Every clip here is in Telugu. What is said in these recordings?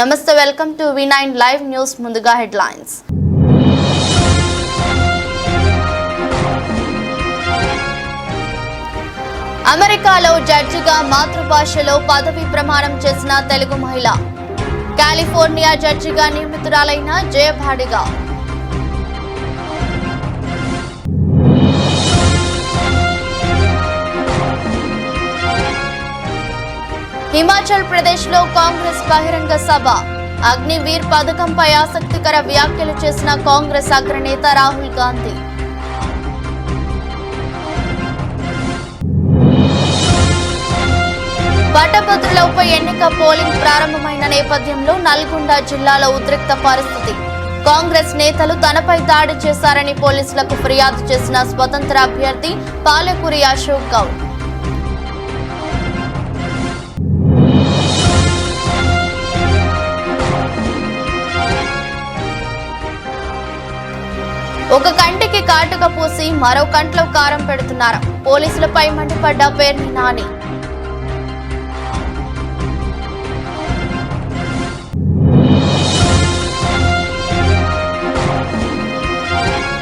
నమస్తే welcome to V9 live news ముందుగా హెడ్లైన్స్ అమెరికాలో జడ్జిగా మాతృభాషలో పదవి ప్రమాణం చేసిన తెలుగు మహిళ కాలిఫోర్నియా జడ్జిగా నియమితురాలైన జయభాడిగా హిమాచల్ ప్రదేశ్ లో కాంగ్రెస్ బహిరంగ సభ అగ్నివీర్ పథకంపై ఆసక్తికర వ్యాఖ్యలు చేసిన కాంగ్రెస్ అగ్రనేత రాహుల్ గాంధీ పట్టభద్రుల ఉప ఎన్నిక పోలింగ్ ప్రారంభమైన నేపథ్యంలో నల్గొండ జిల్లాలో ఉద్రిక్త పరిస్థితి కాంగ్రెస్ నేతలు తనపై దాడి చేశారని పోలీసులకు ఫిర్యాదు చేసిన స్వతంత్ర అభ్యర్థి పాలకూరి అశోక్ గౌడ్ ఒక కంటికి కాటుక పూసి మరో కంట్లో కారం పెడుతున్నారు పోలీసులపై మండిపడ్డ పేర్ని నాని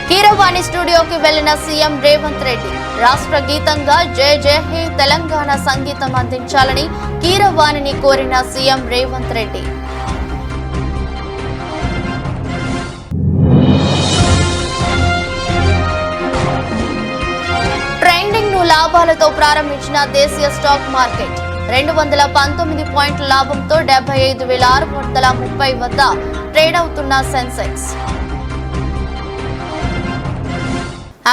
కీరవాణి స్టూడియోకి వెళ్లిన సీఎం రేవంత్ రెడ్డి రాష్ట్ర గీతంగా జయ జయ హే తెలంగాణ సంగీతం అందించాలని కీరవాణిని కోరిన సీఎం రేవంత్ రెడ్డి లాభాలతో ప్రారంభించిన దేశీయ స్టాక్ మార్కెట్ 219 పాయింట్ల లాభంతో 75,630 వద్ద ట్రేడ్ అవుతున్న సెన్సెక్స్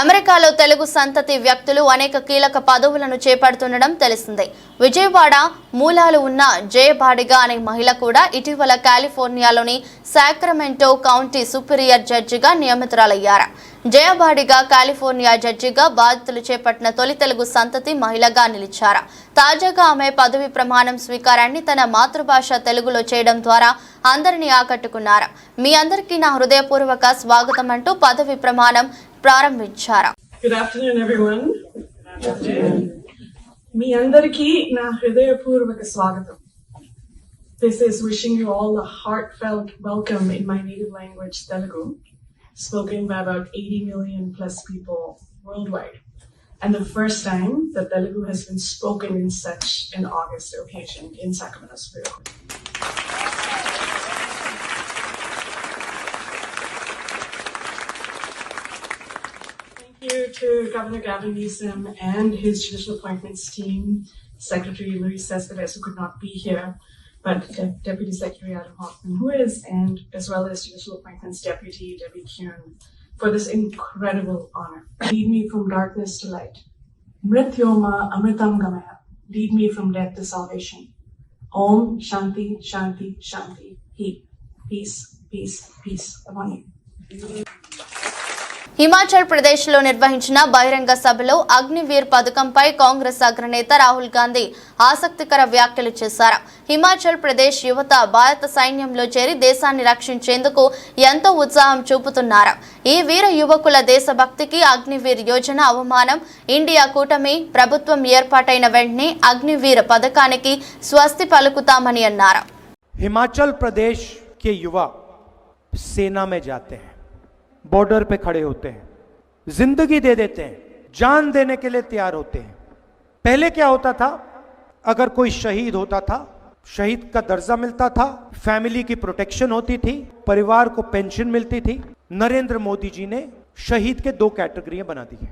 అమెరికాలో తెలుగు సంతతి వ్యక్తులు అనేక కీలక పదవులను చేపడుతుండడం తెలిసిందే విజయవాడ మూలాలు ఉన్న జయభాడిగా అనే మహిళ కూడా ఇటీవల కాలిఫోర్నియాలోని సాక్రమెంటో కౌంటీ సుపీరియర్ జడ్జిగా నియమితురాలయ్యారు జయభాడిగా కాలిఫోర్నియా జడ్జిగా బాధ్యతలు చేపట్టిన తొలి తెలుగు సంతతి మహిళగా నిలిచారు తాజాగా ఆమె పదవి ప్రమాణం స్వీకారాన్ని తన మాతృభాష తెలుగులో చేయడం ద్వారా అందరినీ ఆకట్టుకున్నారు మీ అందరికీ నా హృదయపూర్వక స్వాగతం అంటూ పదవి ప్రమాణం ప్రారంభించారు. Good afternoon, everyone. మీ అందరికీ నా హృదయపూర్వక స్వాగతం. This is wishing you all a heartfelt welcome in my native language, Telugu, spoken by about 80 million plus people worldwide, and the first time that Telugu has been spoken in such an august occasion in Sacramento Spirit. Thank you to Governor Gavin Newsom and his judicial appointments team, Secretary Louis Cespedes, who could not be here, but Deputy Secretary Adam Hoffman, who is, and as well as Judicial Appointments Deputy Debbie Kuhn, for this incredible honor. Lead me from darkness to light. Mrityoma Amritam Gamaya. Lead me from death to salvation. Om Shanti Shanti Shanti. Peace, peace, peace upon you. Himachal Pradesh లో నిర్వహించిన బహిరంగ సభలో అగ్నివీర్ పథకంపై కాంగ్రెస్ అగ్రనేత రాహుల్ గాంధీ ఆసక్తికర వ్యాఖ్యలు చేశారు హిమాచల్ ప్రదేశ్ యువత భారత సైన్యంలో చేరి దేశాన్ని రక్షించేందుకు ఎంతో ఉత్సాహం చూపుతున్నారు ఈ వీర యువకుల దేశభక్తికి అగ్నివీర్ యోజన అవమానం ఇండియా కూటమి ప్రభుత్వం ఏర్పాటైన వెంటనే అగ్నివీర్ పథకానికి స్వస్తి పలుకుతామని అన్నారు हिमाचल प्रदेश के युवा सेना में जाते हैं बॉर्डर पे खड़े होते हैं जिंदगी दे देते हैं जान देने के लिए तैयार होते हैं पहले क्या होता था अगर कोई शहीद होता था शहीद का दर्जा मिलता था फैमिली की प्रोटेक्शन होती थी परिवार को पेंशन मिलती थी नरेंद्र मोदी जी ने शहीद के 2 कैटेगरियां बना दी है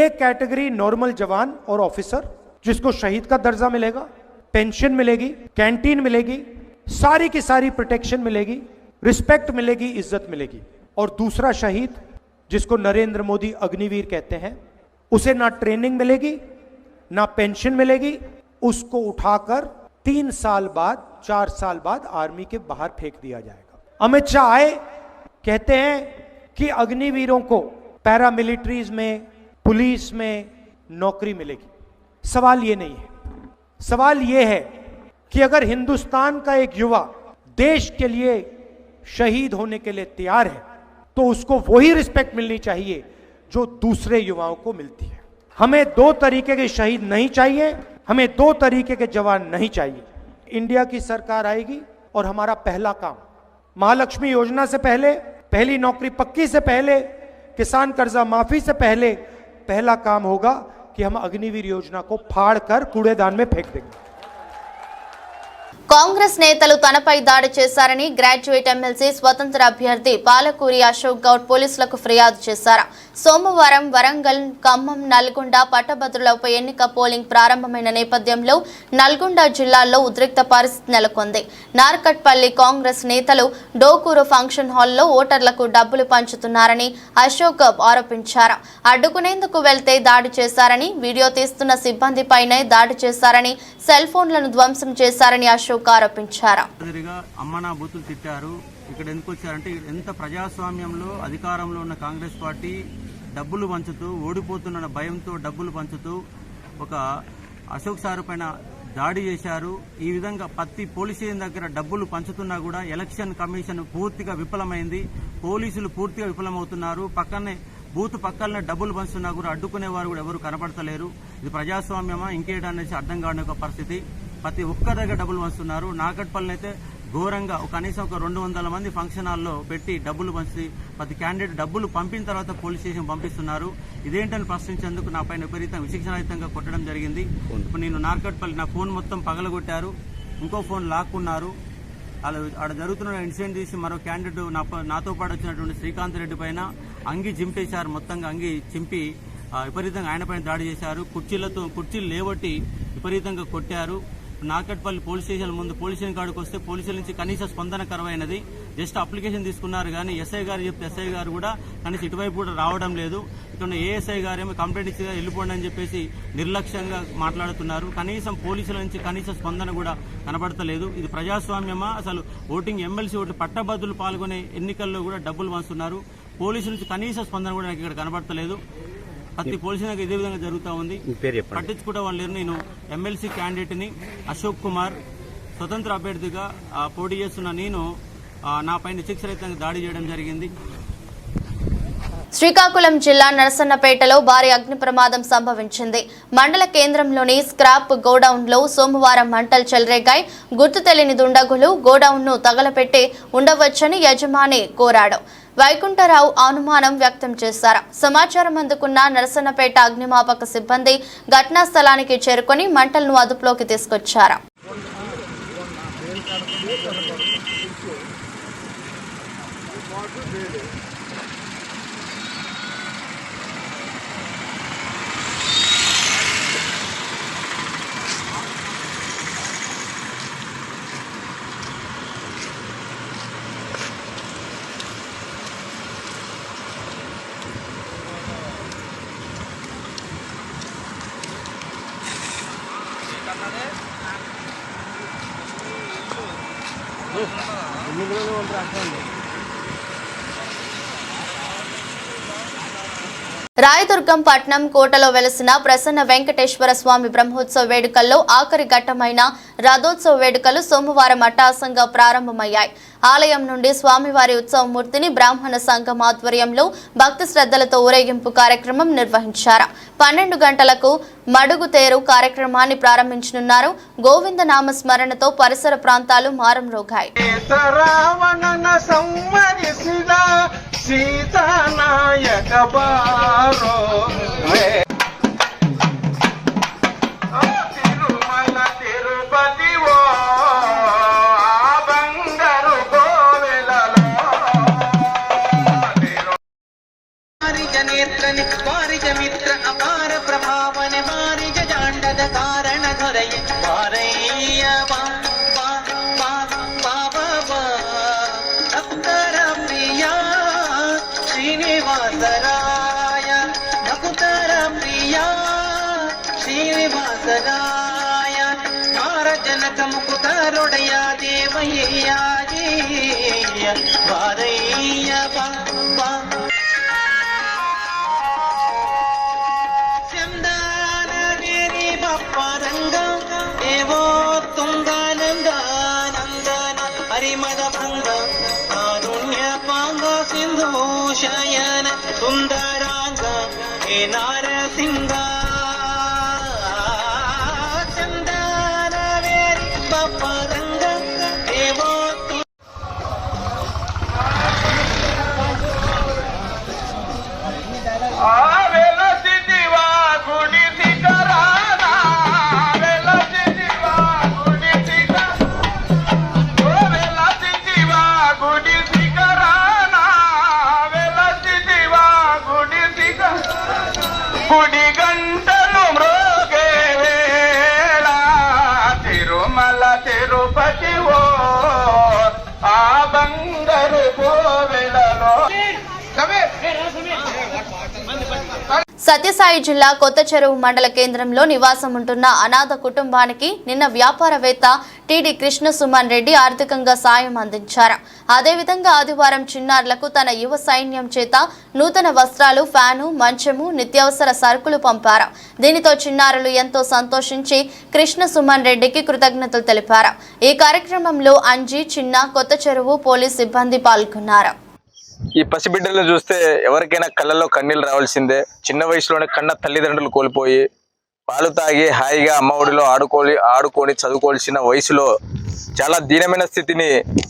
एक कैटेगरी नॉर्मल जवान और ऑफिसर जिसको शहीद का दर्जा मिलेगा पेंशन मिलेगी कैंटीन मिलेगी सारी की सारी प्रोटेक्शन मिलेगी रिस्पेक्ट मिलेगी इज्जत मिलेगी और दूसरा शहीद जिसको नरेंद्र मोदी अग्निवीर कहते हैं उसे ना ट्रेनिंग मिलेगी ना पेंशन मिलेगी उसको उठाकर 3 साल बाद 4 साल बाद आर्मी के बाहर फेंक दिया जाएगा अमित शाह आए कहते हैं कि अग्निवीरों को पैरामिलिट्रीज में पुलिस में नौकरी मिलेगी सवाल ये नहीं है सवाल ये है कि अगर हिंदुस्तान का एक युवा देश के लिए शहीद होने के लिए तैयार है तो उसको वही रिस्पेक्ट मिलनी चाहिए जो दूसरे युवाओं को मिलती है हमें 2 तरीके के शहीद नहीं चाहिए हमें 2 तरीके के जवान नहीं चाहिए इंडिया की सरकार आएगी और हमारा पहला काम महालक्ष्मी योजना से पहले, पहली नौकरी पक्की से पहले, किसान कर्जा माफी से पहले पहला काम होगा कि हम अग्निवीर योजना को फाड़ कर कूड़ेदान में फेंक देंगे। కాంగ్రెస్ నేతలు తనపై దాడి చేశారని గ్రాడ్యుయేట్ ఎమ్మెల్సీ స్వతంత్ర అభ్యర్థి పాలకూరి అశోక్ గౌడ్ పోలీసులకు ఫిర్యాదు చేశారు. సోమవారం వరంగల్, ఖమ్మం, నల్గొండ పట్టభద్రుల ఉప ఎన్నిక పోలింగ్ ప్రారంభమైన నేపథ్యంలో నల్గొండ జిల్లాలో ఉద్రిక్త పరిస్థితి నెలకొంది. నార్కట్పల్లి కాంగ్రెస్ నేతలు డోకూరు ఫంక్షన్ హాల్లో ఓటర్లకు డబ్బులు పంచుతున్నారని అశోక్ ఆరోపించారు. అడ్డుకునేందుకు వెళ్తే దాడి చేశారని, వీడియో తీస్తున్న సిబ్బందిపైనే దాడి చేశారని, సెల్ ఫోన్లను ధ్వంసం చేశారని అశోక్ ఆరోపించారు. అమ్మనా బూతులు తిట్టారు. ఇక్కడ ఎందుకు వచ్చారంటే ఎంత ప్రజాస్వామ్యంలో అధికారంలో ఉన్న కాంగ్రెస్ పార్టీ డబ్బులు పంచుతూ, ఓడిపోతున్న భయంతో డబ్బులు పంచుతూ ఒక అశోక్ సార్ పైన దాడి చేశారు. ఈ విధంగా ప్రతి పోలీస్ స్టేషన్ దగ్గర డబ్బులు పంచుతున్నా కూడా ఎలక్షన్ కమిషన్ పూర్తిగా విఫలమైంది. పోలీసులు పూర్తిగా విఫలమవుతున్నారు. పక్కనే బూత్ పక్కనే డబ్బులు పంచుతున్నా కూడా అడ్డుకునేవారు కూడా ఎవరు కనపడతలేరు. ఇది ప్రజాస్వామ్యమా ఇంకేటనేసి అర్థం కాని ఒక పరిస్థితి. ప్రతి ఒక్కరి దగ్గర డబ్బులు పంచుతున్నారు. నాకట్పల్లి అయితే ఘోరంగా కనీసం ఒక 200 మంది ఫంక్షన్ హాల్లో పెట్టి డబ్బులు పంచి ప్రతి క్యాండిడేట్ డబ్బులు పంపిన తర్వాత పోలీస్ స్టేషన్ పంపిస్తున్నారు. ఇదేంటని ప్రశ్నించేందుకు నా పైన విపరీతం విశిక్షణాయుతంగా కొట్టడం జరిగింది. ఇప్పుడు నేను నార్కట్పల్లి నా ఫోన్ మొత్తం పగలగొట్టారు. ఇంకో ఫోన్ లాక్కున్నారు. ఆడ జరుగుతున్న ఇన్సిడెంట్ తీసి మరో క్యాండిడేట్ నాతో పాటు వచ్చినటువంటి శ్రీకాంత్ రెడ్డి పైన అంగి చింపేశారు. మొత్తంగా అంగి చింపి విపరీతంగా ఆయన పైన దాడి చేశారు. కుర్చీలు లేవట్టి విపరీతంగా కొట్టారు. నార్కట్పల్లి పోలీస్ స్టేషన్ ముందు పోలీస్ స్టేషన్ కాడికి వస్తే పోలీసుల నుంచి కనీస స్పందన కరువైనది. జస్ట్ అప్లికేషన్ తీసుకున్నారు కానీ ఎస్ఐ గారు చెప్తే ఎస్ఐ గారు కూడా కనీసం ఇటువైపు కూడా రావడం లేదు. ఇక్కడ ఏఎస్ఐ గారేమో కంప్లైంట్ ఇచ్చి వెళ్ళిపోండి అని చెప్పేసి నిర్లక్ష్యంగా మాట్లాడుతున్నారు. కనీసం పోలీసుల నుంచి కనీస స్పందన కూడా కనబడతలేదు. ఇది ప్రజాస్వామ్యమా? అసలు ఓటింగ్ ఎమ్మెల్సీ ఓట్లు పట్టభద్రులు పాల్గొనే ఎన్నికల్లో కూడా డబ్బులు పంచుతున్నారు. పోలీసుల నుంచి కనీస స్పందన కూడా నాకు ఇక్కడ కనబడతలేదు. ప్రతి పోలీసులకు ఇదే విధంగా జరుగుతూ ఉంది. పట్టించుకుంటే వాళ్ళు. నేను ఎమ్మెల్సీ క్యాండిడేట్ ని అశోక్ కుమార్, స్వతంత్ర అభ్యర్థిగా పోటీ చేస్తున్న నేను నా పైన విచక్షణరహితంగా దాడి చేయడం జరిగింది. శ్రీకాకుళం జిల్లా నరసన్నపేటలో భారీ అగ్ని ప్రమాదం సంభవించింది. మండల కేంద్రంలోని స్క్రాప్ గోడౌన్ లో సోమవారం మంటలు చెలరేగాయి. గుర్తు తెలియని దుండగులు గోడౌన్ ను తగలపెట్టి ఉండవచ్చని యజమాని కోరాడు. వైకుంఠరావు అనుమానం వ్యక్తం చేశారు. సమాచారం అందుకున్న నరసన్నపేట అగ్నిమాపక సిబ్బంది ఘటనా స్థలానికి చేరుకొని మంటలను అదుపులోకి తీసుకొచ్చారు. రాయదుర్గం పట్నం కోటలో వెలసిన ప్రసన్న వెంకటేశ్వర స్వామి బ్రహ్మోత్సవ వేడుకల్లో ఆఖరి ఘట్టమైన రథోత్సవ వేడుకలు సోమవారం అట్టహాసంగా ప్రారంభమయ్యాయి. ఆలయం నుండి స్వామివారి ఉత్సవమూర్తిని బ్రాహ్మణ సంఘం ఆధ్వర్యంలో భక్తి శ్రద్ధలతో ఊరేగింపు కార్యక్రమం నిర్వహించారు. 12 గంటలకు మడుగు తేరు కార్యక్రమాన్ని ప్రారంభించనున్నారు. గోవింద నామ స్మరణతో పరిసర ప్రాంతాలు మారంరోగాయి. మిత్ర అపార ప్రభావన మారిజ జాండద కారణ ధరయ వారయ్య అత్తర ప్రియ శ్రీనివాసరాయ భకుతర ప్రియ శ్రీనివాసరాయ నారజనక ముకుతరుడయ దేవయ్య వారయ్య శయన సుందరాంగ హే నారసింగ చందన వేరి బప్పరంగ దేవో సత్యసాయి జిల్లా కొత్త చెరువు మండల కేంద్రంలో నివాసం ఉంటున్న అనాథ కుటుంబానికి నిన్న వ్యాపారవేత్త టీడీ కృష్ణ సుమన్ రెడ్డి ఆర్థికంగా సాయం అందించారు. అదేవిధంగా ఆదివారం చిన్నారులకు తన యువ సైన్యం చేత నూతన వస్త్రాలు, ఫ్యాను, మంచము, నిత్యావసర సరుకులు పంపారు. దీనితో చిన్నారులు ఎంతో సంతోషించి కృష్ణ సుమన్ రెడ్డికి కృతజ్ఞతలు తెలిపారు. ఈ కార్యక్రమంలో అంజీ, చిన్న, కొత్త చెరువు పోలీస్ సిబ్బంది పాల్గొన్నారు. ఈ పసిబిడ్డలను చూస్తే ఎవరికైనా కళ్ళల్లో కన్నీళ్ళు రావాల్సిందే. చిన్న వయసులోనే కన్న తల్లిదండ్రులు కోల్పోయి పాలు తాగి హాయిగా అమ్మ ఒడిలో ఆడుకొని చదువుకోవాల్సిన వయసులో చాలా దీనమైన స్థితిని,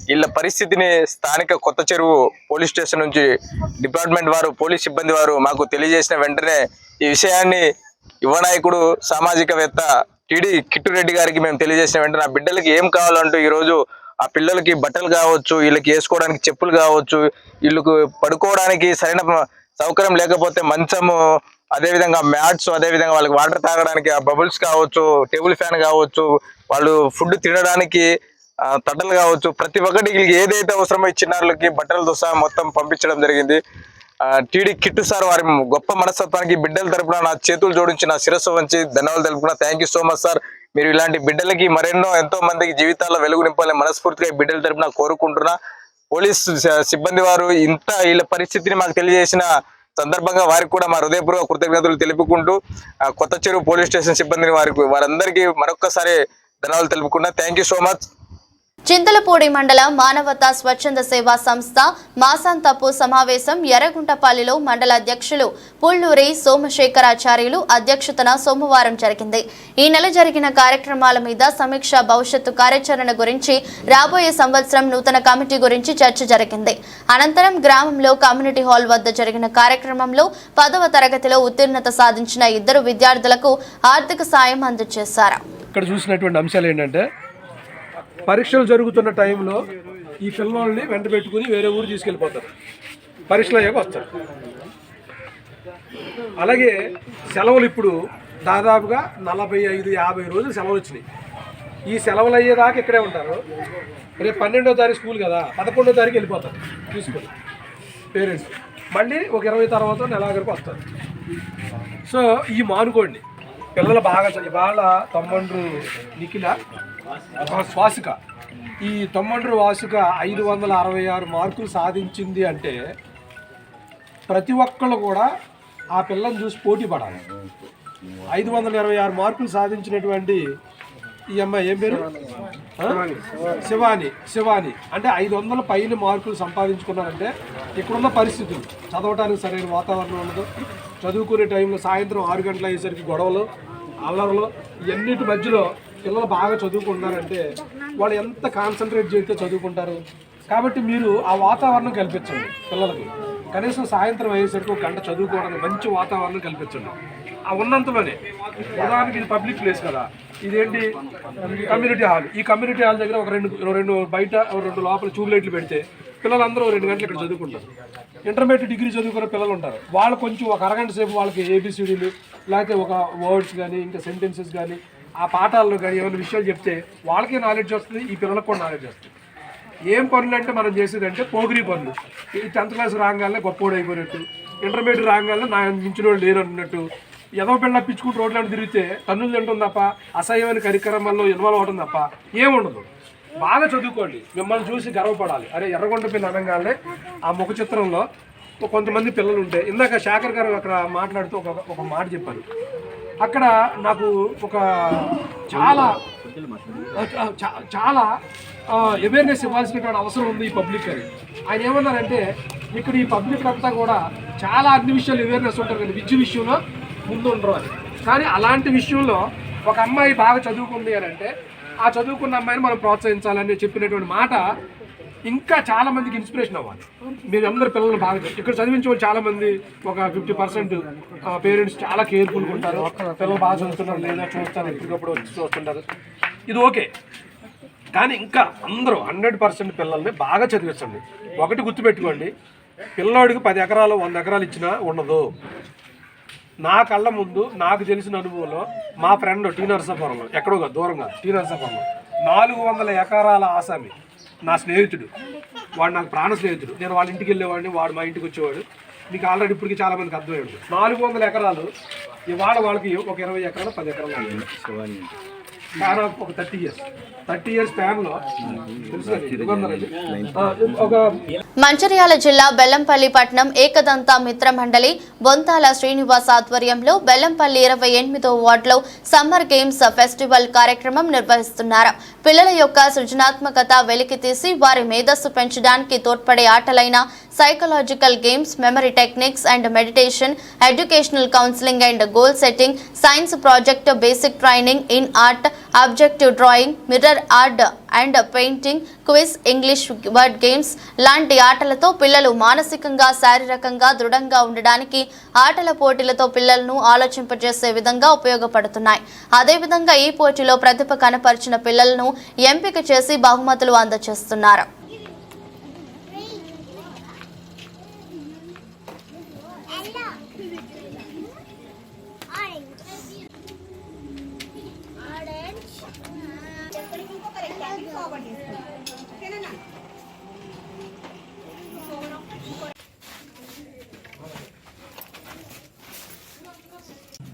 వీళ్ళ పరిస్థితిని స్థానిక కొత్త చెరువు పోలీస్ స్టేషన్ నుంచి డిపార్ట్మెంట్ వారు, పోలీస్ సిబ్బంది వారు మాకు తెలియజేసిన వెంటనే ఈ విషయాన్ని యువ నాయకుడు, సామాజికవేత్త టీడీ కిట్టురెడ్డి గారికి మేము తెలియజేసిన వెంటనే ఆ బిడ్డలకి ఏం కావాలంటూ ఈరోజు ఆ పిల్లలకి బట్టలు కావచ్చు, వీళ్ళకి వేసుకోవడానికి చెప్పులు కావచ్చు, వీళ్ళకు పడుకోవడానికి సరైన సౌకర్యం లేకపోతే మంచము, అదేవిధంగా మ్యాట్స్, అదేవిధంగా వాళ్ళకి వాటర్ తాగడానికి ఆ బబుల్స్ కావచ్చు, టేబుల్ ఫ్యాన్ కావచ్చు, వాళ్ళు ఫుడ్ తినడానికి తట్టలు కావచ్చు, ప్రతి ఒక్కటి వీళ్ళకి ఏదైతే అవసరమో ఈ చిన్నారులకి బట్టలతో సహా మొత్తం పంపించడం జరిగింది. టీడీ కిట్టు సార్ వారి గొప్ప మనస్తత్వానికి బిడ్డల తరపున నా చేతులు జోడించి నా శిరస్సు వంచి ధన్యవాదాలు తెలుపుకున్నా. Thank you so much sir. మీరు ఇలాంటి బిడ్డలకి ఎంతో మందికి జీవితాల్లో వెలుగు నింపాలని మనస్ఫూర్తిగా ఈ బిడ్డల తరపున కోరుకుంటున్నా. పోలీస్ సిబ్బంది వారు వీళ్ళ పరిస్థితిని మాకు తెలియజేసిన సందర్భంగా వారికి కూడా మా హృదయపూర్వక కృతజ్ఞతలు తెలుపుకుంటూ కొత్త చెరువు పోలీస్ స్టేషన్ సిబ్బందిని వారందరికీ మరొక్కసారి ధన్యవాదాలు తెలుపుకున్నా. Thank you so much. Chintalapudi మండల మానవతా స్వచ్ఛంద సేవా సంస్థ మాసాంతపు సమావేశం ఎర్రగుంటపల్లిలో మండల అధ్యక్షులు పుల్లూరి సోమశేఖరాచార్యులు అధ్యక్షతన సోమవారం జరిగింది. ఈ నెల జరిగిన కార్యక్రమాల మీద సమీక్ష, భవిష్యత్తు కార్యాచరణ గురించి, రాబోయే సంవత్సరం నూతన కమిటీ గురించి చర్చ జరిగింది. అనంతరం గ్రామంలో కమ్యూనిటీ హాల్ వద్ద జరిగిన కార్యక్రమంలో 10వ తరగతిలో ఉత్తీర్ణత సాధించిన 2 విద్యార్థులకు ఆర్థిక సాయం అందజేశారు. ఇక్కడ చూసినటువంటి అంశాలు ఏంటంటే, పరీక్షలు జరుగుతున్న టైంలో ఈ పిల్లల్ని వెంట పెట్టుకుని వేరే ఊరు తీసుకెళ్ళిపోతారు, పరీక్షలు అయ్యాక వస్తారు. అలాగే సెలవులు ఇప్పుడు దాదాపుగా 45-50 రోజులు సెలవులు వచ్చినాయి. ఈ సెలవులు అయ్యేదాకా ఇక్కడే ఉంటారు. రేపు 12వ తారీఖు స్కూల్ కదా, 11వ తారీఖు వెళ్ళిపోతారు తీసుకొని పేరెంట్స్. మళ్ళీ ఒక 20 తర్వాత నెలాఖరికి వస్తారు. సో ఈ మానుకోండి, పిల్లలు బాగా వాళ్ళ తమ్మండ్రు నిఖిల వాసిక, ఈ తమ్మండ్రు వాసిక 566 మార్కులు సాధించింది అంటే ప్రతి ఒక్కళ్ళు కూడా ఆ పిల్లని చూసి పోటీ పడాలి. 526 మార్కులు సాధించినటువంటి ఈ అమ్మాయి ఏం పేరు? శివాని అంటే 500 పైన మార్కులు సంపాదించుకున్నారంటే ఇక్కడున్న పరిస్థితులు, చదవటానికి సరైన వాతావరణం ఉండదు, చదువుకునే టైంలో సాయంత్రం 6 గంటల అయ్యేసరికి గొడవలు, అల్లర్లు, ఇవన్నిటి మధ్యలో పిల్లలు బాగా చదువుకుంటున్నారంటే వాళ్ళు ఎంత కాన్సన్ట్రేట్ చేస్తే చదువుకుంటారు. కాబట్టి మీరు ఆ వాతావరణం కల్పించండి పిల్లలకి. కనీసం సాయంత్రం అయ్యేసరికి 1 గంట చదువుకోవడానికి మంచి వాతావరణం కల్పించండి. ఆ ఉన్నంతలోనే, ఉదాహరణకి ఇది పబ్లిక్ ప్లేస్ కదా, ఇదేంటి కమ్యూనిటీ హాల్. ఈ కమ్యూనిటీ హాల్ దగ్గర ఒక రెండు బయట 2 లోపల ట్యూబ్ లైట్లు పెడితే పిల్లలందరూ 2 గంటలు ఇక్కడ చదువుకుంటారు. ఇంటర్మీడియట్, డిగ్రీ చదువుకునే పిల్లలు ఉంటారు, వాళ్ళు కొంచెం ఒక అరగంట సేపు వాళ్ళకి ABCDలు లేకపోతే ఒక వర్డ్స్ కానీ ఇంకా సెంటెన్సెస్ కానీ ఆ పాఠాల్లో కానీ ఏమైనా విషయాలు చెప్తే వాళ్ళకే నాలెడ్జ్ వస్తుంది, ఈ పిల్లలకు కూడా నాలెడ్జ్ వస్తుంది. ఏం పనులు అంటే మనం చేసేదంటే పోగిరి పనులు. ఈ 10th క్లాస్ రాగానే గొప్పోడు అయిపోయినట్టు, ఇంటర్మీడియట్ రాగానే నా మించిన వాళ్ళు లేరు అన్నట్టు, ఏదో పిల్ల పిచ్చుకుంటూ రోడ్లను తిరిగితే తన్నులు తింటుంది తప్ప అసహ్యమైన కార్యక్రమాల్లో ఇన్వాల్వ్ అవడం తప్ప ఏముండదు. బాగా చదువుకోండి, మిమ్మల్ని చూసి గర్వపడాలి. అరే ఎర్రగొండ పిల్ల అనగానే ఆ ముఖ చిత్రంలో కొంతమంది పిల్లలు ఉంటే, ఇందాక శేఖర్ గారు అక్కడ మాట్లాడుతూ ఒక మాట చెప్పారు. అక్కడ నాకు ఒక చాలా అవేర్నెస్ ఇవ్వాల్సినటువంటి అవసరం ఉంది ఈ పబ్లిక్ అని. ఆయన ఏమన్నారంటే, ఇక్కడ ఈ పబ్లిక్ అంతా కూడా చాలా అన్ని విషయాలు అవేర్నెస్ ఉంటారు కానీ విద్య విషయంలో ముందు ఉండరు అని. కానీ అలాంటి విషయంలో ఒక అమ్మాయి బాగా చదువుకుంది అని అంటే ఆ చదువుకున్న అమ్మాయిని మనం ప్రోత్సహించాలని చెప్పినటువంటి మాట ఇంకా చాలా మందికి ఇన్స్పిరేషన్ అవ్వాలి. మీరు అందరు పిల్లలు బాగా ఇక్కడ చదివించే వాళ్ళు చాలా మంది, ఒక 50% పేరెంట్స్ చాలా కేర్ఫుల్గా ఉంటారు. పిల్లలు బాగా చదువుతున్నారు లేదా చూస్తారు, ఎప్పటికప్పుడు వచ్చి చూస్తుంటారు, ఇది ఓకే. కానీ ఇంకా అందరూ 100% పిల్లల్ని బాగా చదివించండి. ఒకటి గుర్తుపెట్టుకోండి, పిల్లోడికి 10 ఎకరాలు 100 ఎకరాలు ఇచ్చినా ఉండదు. నా కళ్ళ ముందు నాకు తెలిసిన అనుభవంలో మా ఫ్రెండ్ టీ నరసాపురంలో, ఎక్కడో దూరంగా టీ నరసాపురంలో 400 ఎకరాల ఆసామి నా స్నేహితుడు, వాడు నాకు ప్రాణ స్నేహితుడు. నేను వాళ్ళ ఇంటికి వెళ్ళేవాడిని, వాడు మా ఇంటికి వచ్చేవాడు. మీకు ఆల్రెడీ ఇప్పటికి చాలా మందికి అర్థమైంది. 400 ఎకరాలు ఇవాళ వాళ్ళకి ఒక 20 ఎకరాలు 10 ఎకరాలు చాలా ఒక 30 ఇయర్స్ స్పాన్లో ఒక మంచిర్యాల జిల్లా బెల్లంపల్లి పట్టణం ఏకదంత మిత్ర మండలి బొంతాల శ్రీనివాస్ ఆధ్వర్యంలో బెల్లంపల్లి 28వ వార్డులో సమ్మర్ గేమ్స్ ఫెస్టివల్ కార్యక్రమం నిర్వహిస్తున్నారు. పిల్లల యొక్క సృజనాత్మకత వెలికితీసి వారి మేధస్సు పెంచడానికి తోడ్పడే ఆటలైన psychological games, memory techniques and meditation, educational counselling and goal setting, science project, basic training in art, objective drawing, mirror art and painting, quiz, English word games లాంటి ఆటలతో పిల్లలు మానసికంగా, శారీరకంగా దృఢంగా ఉండడానికి ఆటల పోటీలతో పిల్లలను ఆలోచింపజేసే విధంగా ఉపయోగపడుతున్నాయి. అదేవిధంగా ఈ పోటీలో ప్రతిభ కనపరిచిన పిల్లలను ఎంపిక చేసి బహుమతులు అందజేస్తున్నారు.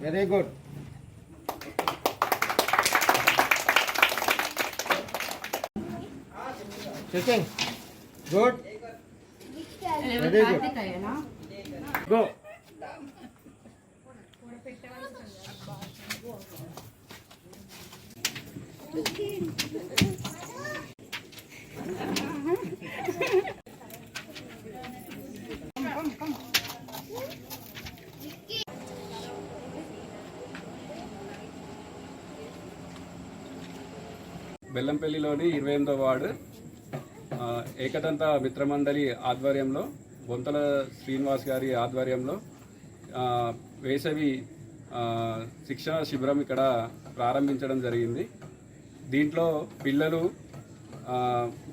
Very good. Sitting. Good. Very good. Go. బెల్లంపల్లిలోని 28వ వార్డు ఏకదంత మిత్రమండలి ఆధ్వర్యంలో బొంతల శ్రీనివాస్ గారి ఆధ్వర్యంలో వేసవి శిక్షణ శిబిరం ఇక్కడ ప్రారంభించడం జరిగింది. దీంట్లో పిల్లలు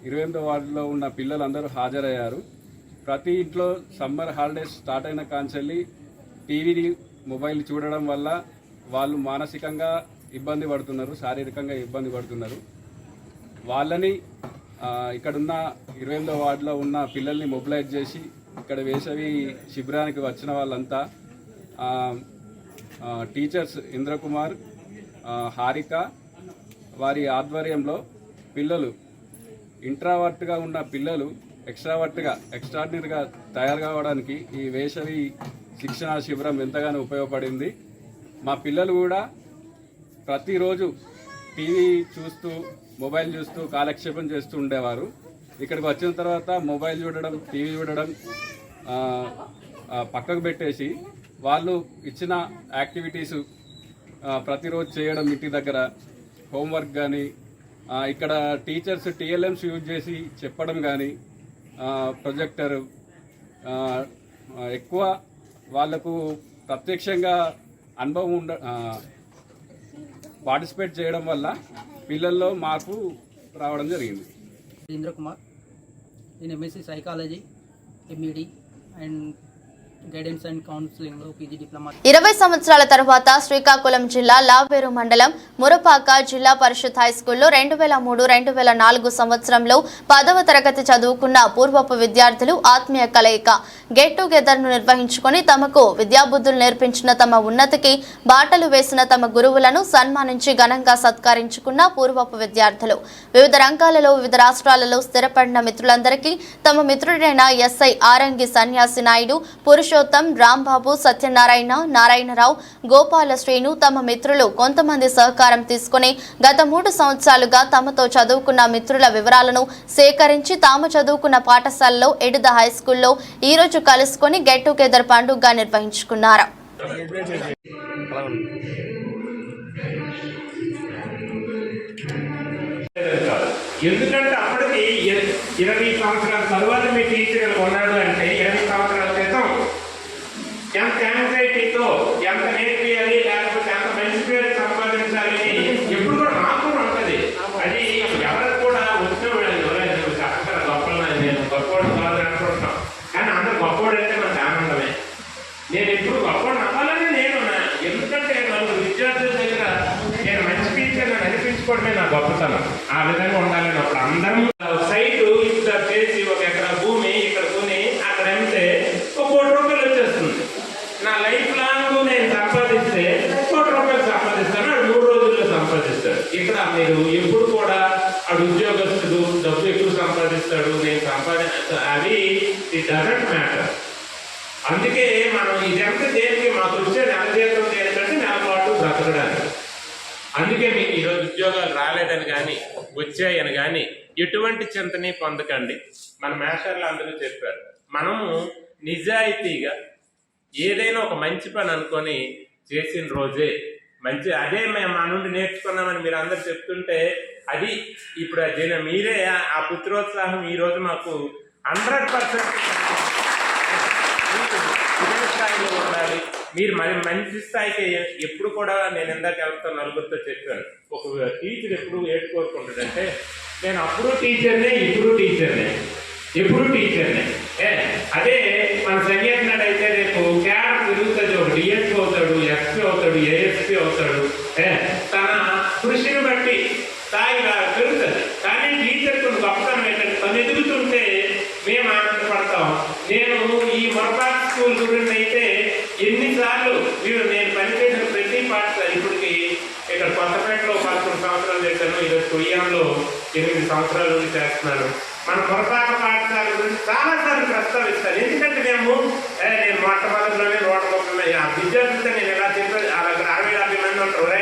28వ వార్డులో ఉన్న పిల్లలందరూ హాజరయ్యారు. ప్రతి ఇంట్లో సమ్మర్ హాలిడేస్ స్టార్ట్ అయిన కాంచెల్లి టీవీని మొబైల్ చూడడం వల్ల వాళ్ళు మానసికంగా ఇబ్బంది పడుతున్నారు, శారీరకంగా ఇబ్బంది పడుతున్నారు. వాళ్ళని ఇక్కడున్న 28వ వార్డులో ఉన్న పిల్లల్ని మొబిలైజ్ చేసి ఇక్కడ వేసవి శిబిరానికి వచ్చిన వాళ్ళంతా టీచర్స్ ఇంద్రకుమార్, హారిక వారి ఆధ్వర్యంలో పిల్లలు ఇంట్రావర్ట్గా ఉన్న పిల్లలు ఎక్స్ట్రాడినరీగా తయారు కావడానికి ఈ వేసవి శిక్షణా శిబిరం ఎంతగానో ఉపయోగపడింది. మా పిల్లలు కూడా ప్రతిరోజు టీవీ చూస్తూ, మొబైల్ చూస్తూ కాలక్షేపం చేస్తూ ఉండేవారు. ఇక్కడికి వచ్చిన తర్వాత మొబైల్ చూడడం, టీవీ చూడడం పక్కకు పెట్టేసి వాళ్ళు ఇచ్చిన యాక్టివిటీస్ ప్రతిరోజు చేయడం, ఇంటి దగ్గర హోంవర్క్ కానీ, ఇక్కడ టీచర్స్ టీఎల్ఎంస్ యూజ్ చేసి చెప్పడం కానీ, ప్రొజెక్టర్ ఎక్కువ వాళ్లకు ప్రత్యక్షంగా అనుభవం పార్టిసిపేట్ చేయడం వల్ల పిల్లల్లో మార్పు రావడం జరిగింది. ఇంద్రకుమార్, నేను MSc psychology, MEd and guidance and కౌన్సిలింగ్లో పీజీ డిప్లొమా. 20 సంవత్సరాల తర్వాత శ్రీకాకుళం జిల్లా లావేరు మండలం మురపాక జిల్లా పరిషత్ హైస్కూల్లో 2003-2004 సంవత్సరంలో 10వ తరగతి చదువుకున్న పూర్వపు విద్యార్థులు ఆత్మీయ కలయిక గెట్ టుగెదర్ను నిర్వహించుకొని తమకు విద్యాబుద్ధులు నేర్పించిన, తమ ఉన్నతికి బాటలు వేసిన తమ గురువులను సన్మానించి ఘనంగా సత్కరించుకున్న పూర్వపు విద్యార్థులు. వివిధ రంగాలలో వివిధ రాష్ట్రాలలో స్థిరపడిన మిత్రులందరికీ తమ మిత్రుడైన ఎస్ఐ ఆరంగి సన్యాసి నాయుడు, పురుషోత్తం, రాంబాబు, సత్యనారాయణ, నారాయణరావు, గోపాల శ్రీను తమ మిత్రులు కొంతమంది సహకారం తీసుకుని గత 3 సంవత్సరాలుగా తమతో చదువుకున్న మిత్రుల వివరాలను సేకరించి తాము చదువుకున్న పాఠశాలలో ఎడిద హైస్కూల్లో ఈ రోజు కలుసుకొని గెట్ టుగెదర్ పండుగగా నిర్వహించుకున్నారు. ఎందుకంటే అప్పటికి 20 సంవత్సరాల తర్వాత మీ టీచర్ ఉన్నాడు అంటే 20 సంవత్సరాల క్రితం ఎంత యాంగ్జైటీతో ఎంత నేర్పియాలి, లేకపోతే ఎంత మంచి పేరు సంపాదించాలి ఎప్పుడు కూడా నాకు ఉంటుంది. అది ఎవరికి కూడా వచ్చిన అక్కడ గొప్పలు నేను గొప్పవాడు కాదు అనుకుంటున్నాం, కానీ అందరు గొప్పవాడు అంటే నాకు ఆనందమే. నేను ఎప్పుడు గొప్పవాడు అవ్వాలని నేను, ఎందుకంటే నలుగురు విద్యార్థుల దగ్గర నేను మంచి టీచర్ అనిపించుకోవడమే నా గొప్పతనం. ఆ విధంగా ఉండాలని అప్పుడు అందరం సైటు ఇక్కడ చేసి 1 ఎకరా భూమి ఇక్కడ కొని అక్కడ అమ్మితే 1 కోటి రూపాయలు వచ్చేది. అవి ఇట్ డజంట్ మ్యాటర్. అందుకే మనం ఇదంతా దేనికి మాకు వచ్చే నెల జీతం దేనికంటే నెల పాటు బ్రతకడానికి. అందుకే మీకు ఈరోజు ఉద్యోగాలు రాలేదని కానీ వచ్చాయని కానీ ఎటువంటి చింతని పొందకండి. మన మేషర్లు అందరూ చెప్పారు, మనము నిజాయితీగా ఏదైనా ఒక మంచి పని అనుకొని చేసిన రోజే మంచి, అదే మేము మా నుండి నేర్చుకున్నామని మీరు అందరు చెప్తుంటే అది ఇప్పుడు మీరే ఆ పుత్రోత్సాహం ఈరోజు మాకు 100% ఇదే స్థాయిలో ఉండాలి. మీరు మరి మంచి స్థాయికి ఎప్పుడు కూడా నేను ఇందాక వెళ్తా నలుగురితో చెప్పాను, ఒక టీచర్ ఎప్పుడు ఏడు కోరుకుంటాడంటే నేను అప్పుడు టీచర్నే ఇప్పుడు టీచర్నే ఎప్పుడు టీచర్నే. అదే మన సంగీతనాడు అయితే రేపు క్యాడర్ పెరుగుతుంది, ఒక డిఎస్పీ అవుతాడు, ఎస్పీ అవుతాడు, ఏఎస్పీ అవుతాడు. తన కృషిని బట్టి స్థాయి పెరుగుతుంది. కానీ టీచర్ కొన్ని గొప్పతనం ఏంటంటే తను ఎదుగుతుంటే మేము ఆనందపడతాం. నేను ఈ మొరపాటి స్కూల్ గురించి అయితే ఎన్నిసార్లు నేను పనిచేసిన ప్రతి పాఠశాల ఇప్పటికి ఇక్కడ కొత్తపేటలో 11 సంవత్సరాలు చేశాను, ఈరోజు కొయ్యంలో 8 సంవత్సరాల నుండి చేస్తున్నాను. మన పొరపాట పాఠశాల గురించి చాలాసార్లు ప్రస్తావిస్తాను. ఎందుకంటే నేను మొట్టమొదటిలోనే 130 విద్యార్థులతో నేను ఎలా చెప్పాను, అక్కడ 60-70 మంది ఉంటారు.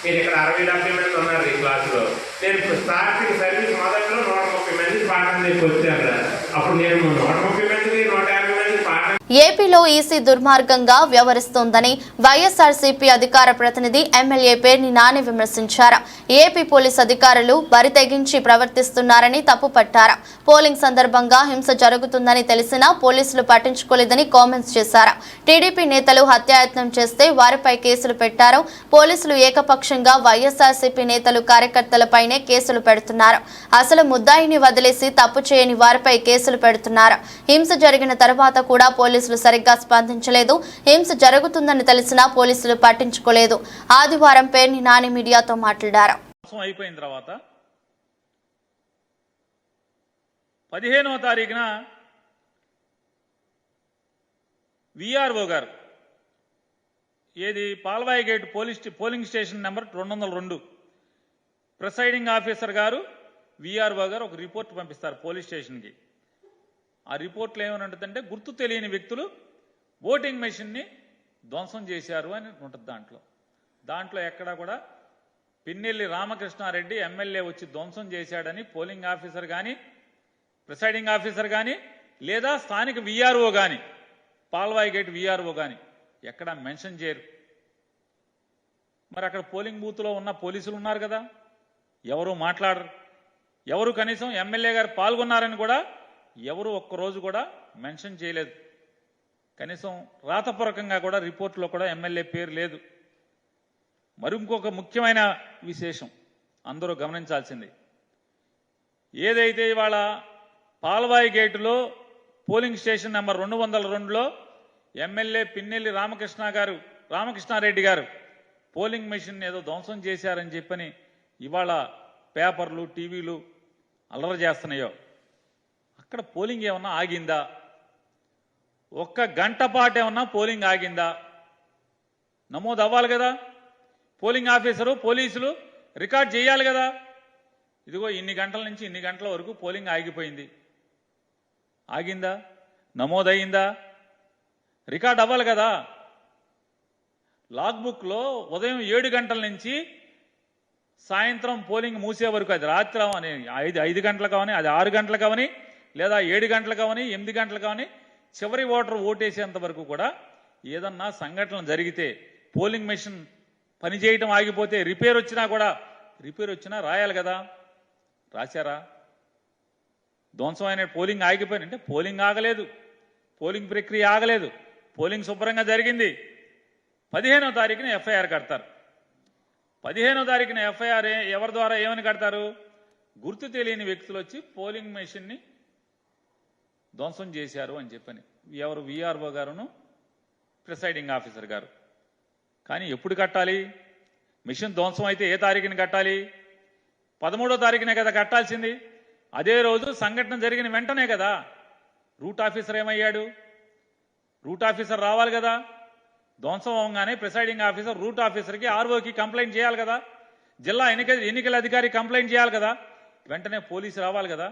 మీరు ఇక్కడ 60-70 మంది ఉన్నారు ఈ క్లాసులో. నేను ఇప్పుడు స్టార్టింగ్ సర్వీస్ మొదట్లో 130 మంది పాఠం చెప్పి వచ్చాను. అప్పుడు నేను 130 మందికి 150 మంది పాఠం. ఏపీలో ఈసీ దుర్మార్గంగా వ్యవహరిస్తోందని వైఎస్ఆర్సీపీ అధికార ప్రతినిధి ఎమ్మెల్యే పేర్ని నాని విమర్శించారు. ఏపీ పోలీస్ అధికారులు బరి తెగించి ప్రవర్తిస్తున్నారని తప్పుపట్టారు. పోలింగ్ సందర్భంగా హింస జరుగుతుందని తెలిసినా పోలీసులు పట్టించుకోలేదని కామెంట్స్ చేశారు. టీడీపీ నేతలు హత్యాయత్నం చేస్తే వారిపై కేసులు పెట్టారు. పోలీసులు ఏకపక్షంగా వైఎస్ఆర్సీపీ నేతలు కార్యకర్తలపైనే కేసులు పెడుతున్నారు. అసలు ముద్దాయిని వదిలేసి తప్పు చేయని వారిపై కేసులు పెడుతున్నారు. హింస జరిగిన తర్వాత కూడా పోలీసులు సరిగ్గా స్పందించలేదు. హింస జరుగుతుందని తెలిసినా పోలీసులు పట్టించుకోలేదు. ఆదివారం పేర్ని నాని మీడియాతో మాట్లాడారు. అయిపోయిన తర్వాత 15వ తారీఖున విఆర్ఓ గారు ఏది Palvai gate polling station number 202 presiding officer గారు విఆర్ఓ గారు ఒక రిపోర్ట్ పంపిస్తారు పోలీస్ స్టేషన్కి. ఆ రిపోర్ట్లో ఏమనంటుందంటే గుర్తు తెలియని వ్యక్తులు ఓటింగ్ మెషిన్ని ధ్వంసం చేశారు అని ఉంటుంది. దాంట్లో ఎక్కడా కూడా పిన్నెల్లి రామకృష్ణారెడ్డి ఎమ్మెల్యే వచ్చి ధ్వంసం చేశాడని పోలింగ్ ఆఫీసర్ కానీ ప్రిసైడింగ్ ఆఫీసర్ కానీ లేదా స్థానిక విఆర్ఓ కానీ పాల్వాయి గేట్ విఆర్ఓ కానీ ఎక్కడా మెన్షన్ చేయరు. మరి అక్కడ పోలింగ్ బూత్లో ఉన్న పోలీసులు ఉన్నారు కదా, ఎవరు మాట్లాడరు. ఎవరు కనీసం ఎమ్మెల్యే గారు పాల్గొన్నారని కూడా ఎవరు ఒక్కరోజు కూడా మెన్షన్ చేయలేదు. కనీసం రాతపూర్వకంగా కూడా రిపోర్ట్లో కూడా ఎమ్మెల్యే పేరు లేదు. మరి ఇంకొక ముఖ్యమైన విశేషం అందరూ గమనించాల్సింది, ఏదైతే ఇవాళ పాల్వాయి గేటులో పోలింగ్ స్టేషన్ నెంబర్ 202లో ఎమ్మెల్యే పిన్నెల్లి రామకృష్ణారెడ్డి గారు పోలింగ్ మెషిన్ ఏదో ధ్వంసం చేశారని చెప్పని ఇవాళ పేపర్లు టీవీలు అల్లరి చేస్తున్నాయో, అక్కడ పోలింగ్ ఏమన్నా ఆగిందా? ఒక్క గంట పాటు ఏమన్నా పోలింగ్ ఆగిందా? నమోదు అవ్వాలి కదా. పోలింగ్ ఆఫీసరు పోలీసులు రికార్డ్ చేయాలి కదా. ఇదిగో ఇన్ని గంటల నుంచి ఇన్ని గంటల వరకు పోలింగ్ ఆగిపోయింది. ఆగిందా? నమోదయ్యిందా? రికార్డ్ అవ్వాలి కదా. లాగ్బుక్లో ఉదయం 7 గంటల నుంచి సాయంత్రం పోలింగ్ మూసే వరకు, అది రాత్రి అవని 5 గంటలకు అవని, అది 6 గంటలకు అవని, లేదా 7 గంటలకు అవని, 8 గంటలకు అవని, చివరి ఓటర్ ఓటేసేంత వరకు కూడా ఏదన్నా సంఘటన జరిగితే పోలింగ్ మెషిన్ పనిచేయటం ఆగిపోతే రిపేర్ వచ్చినా రాయాలి కదా. రాశారా? ధ్వంసమైన పోలింగ్ ఆగిపోయినంటే పోలింగ్ ఆగలేదు, పోలింగ్ ప్రక్రియ ఆగలేదు, పోలింగ్ శుభ్రంగా జరిగింది. 15వ తారీఖున ఎఫ్ఐఆర్ కడతారు. 15వ తారీఖున ఎఫ్ఐఆర్ ఎవరి ద్వారా ఏమని కడతారు? గుర్తు తెలియని వ్యక్తులు వచ్చి పోలింగ్ మెషిన్ని ధ్వంసం చేశారు అని చెప్పని. ఎవరు? విఆర్ఓ గారును ప్రిసైడింగ్ ఆఫీసర్ గారు. కానీ ఎప్పుడు కట్టాలి? మిషన్ ధ్వంసం అయితే ఏ తారీఖున కట్టాలి? 13వ తారీఖునే కదా కట్టాల్సింది. అదే రోజు సంఘటన జరిగిన వెంటనే కదా. రూట్ ఆఫీసర్ ఏమయ్యాడు? రూట్ ఆఫీసర్ రావాలి కదా. ధ్వంసం అవగానే ప్రిసైడింగ్ ఆఫీసర్ రూట్ ఆఫీసర్కి ఆర్ఓకి కంప్లైంట్ చేయాలి కదా. జిల్లా ఎన్నికల అధికారి కంప్లైంట్ చేయాలి కదా. వెంటనే పోలీసు రావాలి కదా,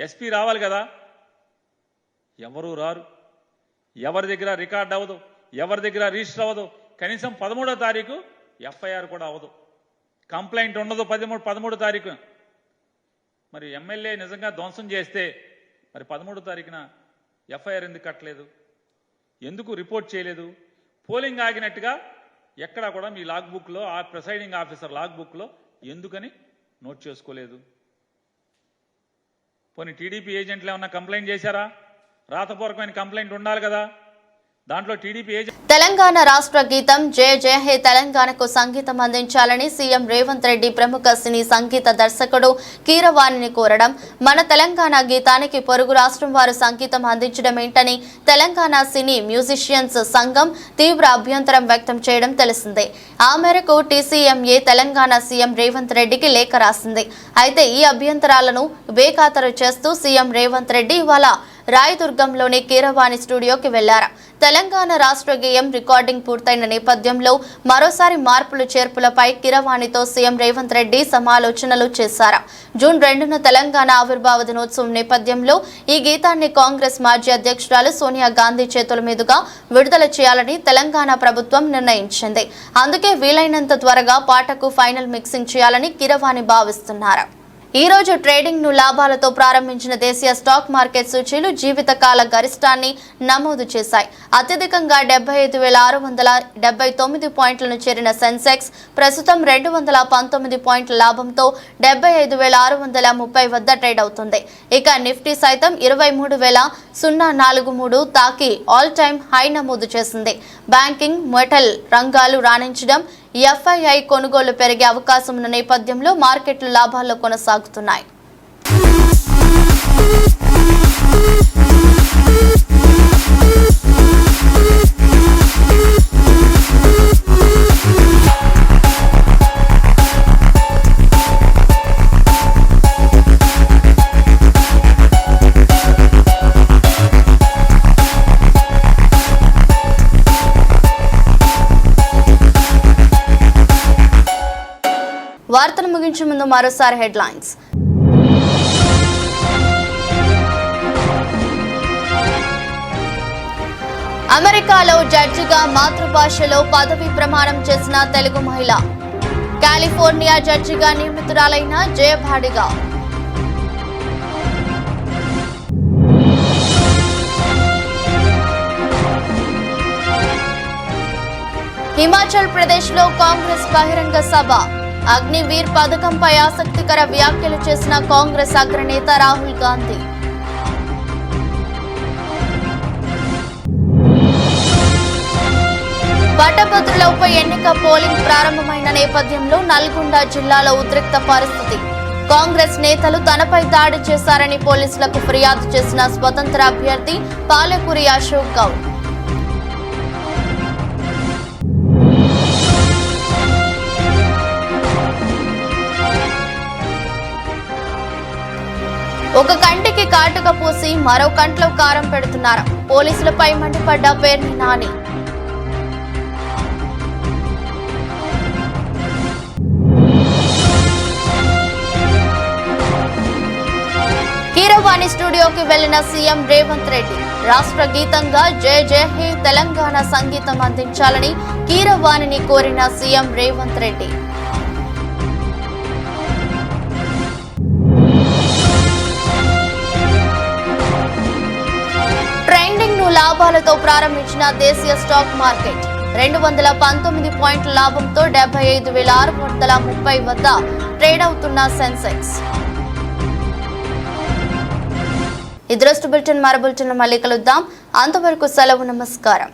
ఎస్పీ రావాలి కదా. ఎవరు రారు, ఎవరి దగ్గర రికార్డ్ అవ్వదు, ఎవరి దగ్గర రిజిస్టర్ అవ్వదు. కనీసం 13వ తారీఖు ఎఫ్ఐఆర్ కూడా అవ్వదు, కంప్లైంట్ ఉండదు 13వ తారీఖు. మరి ఎమ్మెల్యే నిజంగా ధ్వంసం చేస్తే మరి 13వ తారీఖున ఎఫ్ఐఆర్ ఎందుకు కట్టలేదు, ఎందుకు రిపోర్ట్ చేయలేదు? పోలింగ్ ఆగినట్టుగా ఎక్కడా కూడా మీ లాగ్ బుక్లో, ఆ ప్రిసైడింగ్ ఆఫీసర్ లాగ్ బుక్లో ఎందుకని నోట్ చేసుకోలేదు? పోనీ టీడీపీ ఏజెంట్లు ఏమన్నా కంప్లైంట్ చేశారా? రాతపూర్వకమైన కంప్లైంట్ ఉండాలి కదా. దాంట్లో టీడీపీ ఏజెంట్ తెలంగాణ రాష్ట్ర గీతం జయ జయ హే తెలంగాణకు సంగీతం అందించాలని సీఎం రేవంత్ రెడ్డి ప్రముఖ సినీ సంగీత దర్శకుడు కీరవాణిని కోరడం, మన తెలంగాణ గీతానికి పొరుగు రాష్ట్రం వారు సంగీతం అందించడం ఏంటని తెలంగాణ సినీ మ్యూజిషియన్స్ సంఘం తీవ్ర అభ్యంతరం వ్యక్తం చేయడం తెలిసిందే. ఆ మేరకు టీసీఎంఏ తెలంగాణ సీఎం రేవంత్ రెడ్డికి లేఖ రాసింది. అయితే ఈ అభ్యంతరాలను బేఖాతరు చేస్తూ సీఎం రేవంత్ రెడ్డి ఇవాళ రాయదుర్గంలోని కీరవాణి స్టూడియోకి వెళ్లారు. తెలంగాణ రాష్ట్ర గేయం రికార్డింగ్ పూర్తయిన నేపథ్యంలో మరోసారి మార్పులు చేర్పులపై కీరవాణితో సీఎం రేవంత్ రెడ్డి సమాలోచనలు చేశారు. జూన్ 2న తెలంగాణ ఆవిర్భావ దినోత్సవం నేపథ్యంలో ఈ గీతాన్ని కాంగ్రెస్ మాజీ అధ్యక్షురాలు సోనియా గాంధీ చేతుల మీదుగా విడుదల చేయాలని తెలంగాణ ప్రభుత్వం నిర్ణయించింది. అందుకే వీలైనంత త్వరగా పాటకు ఫైనల్ మిక్సింగ్ చేయాలని కీరవాణి భావిస్తున్నారు. ఈ రోజు ట్రేడింగ్ ను లాభాలతో ప్రారంభించిన దేశీయ స్టాక్ మార్కెట్ సూచీలు జీవితకాల గరిష్టాన్ని నమోదు చేశాయి. అత్యధికంగా 75,679 పాయింట్లను చేరిన సెన్సెక్స్ ప్రస్తుతం 219 పాయింట్ల లాభంతో 75,630 వద్ద ట్రేడ్ అవుతుంది. ఇక నిఫ్టీ సైతం 23,043 తాకి ఆల్ టైమ్ హై నమోదు చేసింది. బ్యాంకింగ్, మెటల్ రంగాలు రాణించడం, ఎఫ్ఐఐ కొనుగోలు పెరిగే అవకాశం ఉన్న నేపథ్యంలో మార్కెట్లు లాభాల్లో కొనసాగుతున్నాయి. వార్తలు ముగించే ముందు మరోసారి హెడ్లైన్స్. అమెరికాలో జడ్జిగా మాతృభాషలో పదవి ప్రమాణం చేసిన తెలుగు మహిళ, కాలిఫోర్నియా జడ్జిగా నియమితురాలైన జయభాడిగా. హిమాచల్ ప్రదేశ్ లో కాంగ్రెస్ బహిరంగ సభ, అగ్నివీర్ పథకంపై ఆసక్తికర వ్యాఖ్యలు చేసిన కాంగ్రెస్ అగ్రనేత రాహుల్ గాంధీ. పట్టభద్రుల ఉప ఎన్నిక పోలింగ్ ప్రారంభమైన నేపథ్యంలో నల్గొండ జిల్లాలో ఉద్రిక్త పరిస్థితి. కాంగ్రెస్ నేతలు తనపై దాడి చేశారని పోలీసులకు ఫిర్యాదు చేసిన స్వతంత్ర అభ్యర్థి పాలకూరి అశోక్ గౌడ్. ఒక కంటికి కాటుక పూసి మరో కంట్లో కారం పెడుతున్నారు. పోలీసులపై మండిపడ్డ పేర్ని నాని. కీరవాణి స్టూడియోకి వెళ్లిన సీఎం రేవంత్ రెడ్డి రాష్ట్ర గీతంగా జయ జయ హే తెలంగాణ సంగీతం అందించాలని కీరవాణిని కోరిన సీఎం రేవంత్ రెడ్డి. లాభాలతో ప్రారంభించిన దేశీయ స్టాక్ మార్కెట్ 219 పాయింట్ల లాభంతో 75,630 వద్ద ట్రేడ్ అవుతున్న సెన్సెక్స్. ఈ దృష్టి బులెటిన్ మరో బులెటిన్ మళ్ళీ కలుద్దాం. అంతవరకు సెలవు, నమస్కారం.